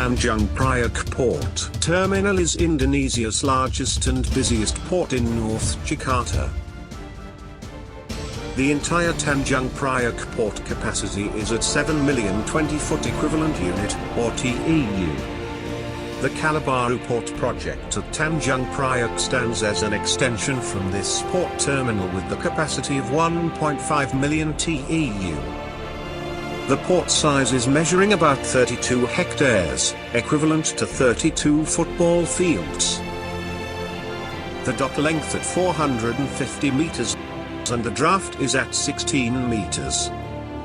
Tanjung Priok Port Terminal is Indonesia's largest and busiest port in North Jakarta. The entire Tanjung Priok port capacity is at 7 million 20-foot equivalent unit, or TEU. The Kalibaru Port project at Tanjung Priok stands as an extension from this port terminal with the capacity of 1.5 million TEU. The port size is measuring about 32 hectares, equivalent to 32 football fields. The dock length at 450 meters and the draft is at 16 meters.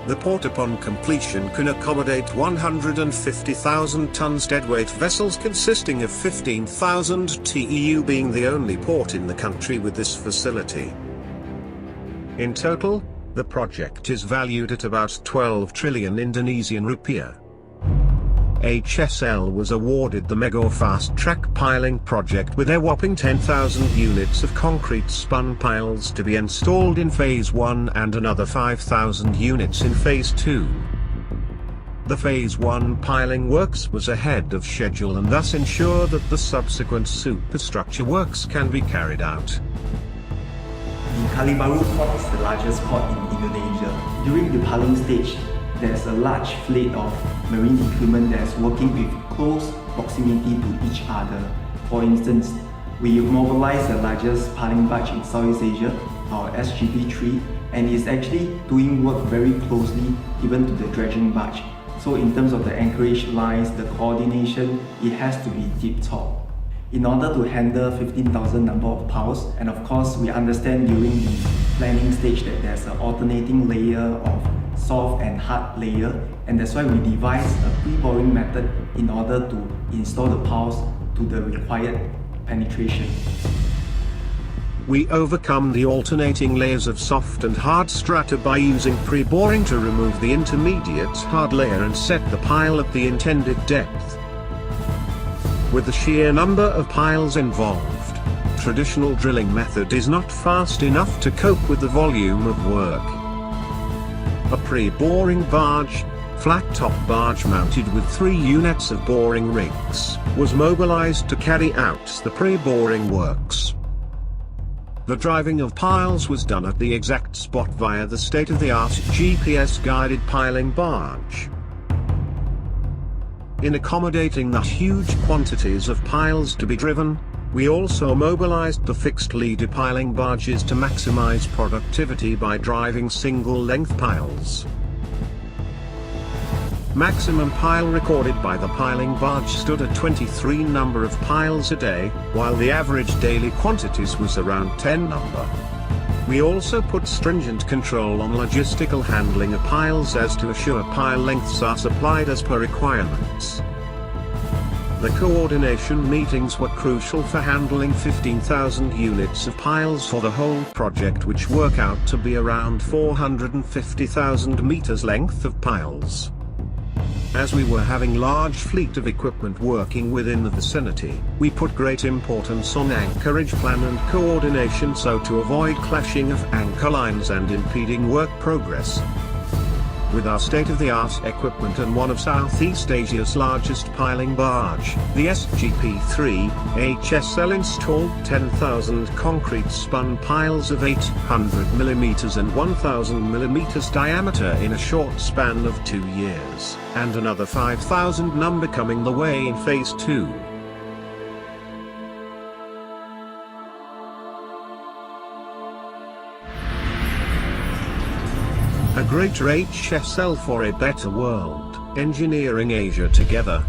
The port upon completion can accommodate 150,000 tons deadweight vessels, consisting of 15,000 TEU, being the only port in the country with this facility. In total, the project is valued at about 12 trillion Indonesian rupiah. HSL was awarded the Mega Fast Track Piling project with a whopping 10,000 units of concrete spun piles to be installed in Phase 1 and another 5,000 units in Phase 2. The Phase 1 piling works was ahead of schedule and thus ensure that the subsequent superstructure works can be carried out. The Kalibaru port is the largest port in Indonesia. During the piling stage, there's a large fleet of marine equipment that's working with close proximity to each other. For instance, we mobilize the largest piling barge in Southeast Asia, our SGP-3, and it's actually doing work very closely even to the dredging barge. So in terms of the anchorage lines, the coordination, it has to be tip-top. In order to handle 15,000 number of piles, and of course we understand during the planning stage that there's an alternating layer of soft and hard layer, and that's why we devised a pre-boring method in order to install the piles to the required penetration. We overcome the alternating layers of soft and hard strata by using pre-boring to remove the intermediate hard layer and set the pile at the intended depth. With the sheer number of piles involved, traditional drilling method is not fast enough to cope with the volume of work. A pre-boring barge, flat-top barge mounted with 3 units of boring rigs, was mobilized to carry out the pre-boring works. The driving of piles was done at the exact spot via the state-of-the-art GPS-guided piling barge. In accommodating the huge quantities of piles to be driven, we also mobilized the fixed leader piling barges to maximize productivity by driving single-length piles. Maximum pile recorded by the piling barge stood at 23 number of piles a day, while the average daily quantities was around 10 number. We also put stringent control on logistical handling of piles as to assure pile lengths are supplied as per requirements. The coordination meetings were crucial for handling 15,000 units of piles for the whole project, which work out to be around 450,000 meters length of piles. As we were having large fleet of equipment working within the vicinity, we put great importance on anchorage plan and coordination so to avoid clashing of anchor lines and impeding work progress. With our state-of-the-art equipment and one of Southeast Asia's largest piling barge, the SGP-3, HSL installed 10,000 concrete spun piles of 800 mm and 1,000 mm diameter in a short span of 2 years, and another 5,000 number coming the way in Phase 2. A greater HSL for a better world, engineering Asia together.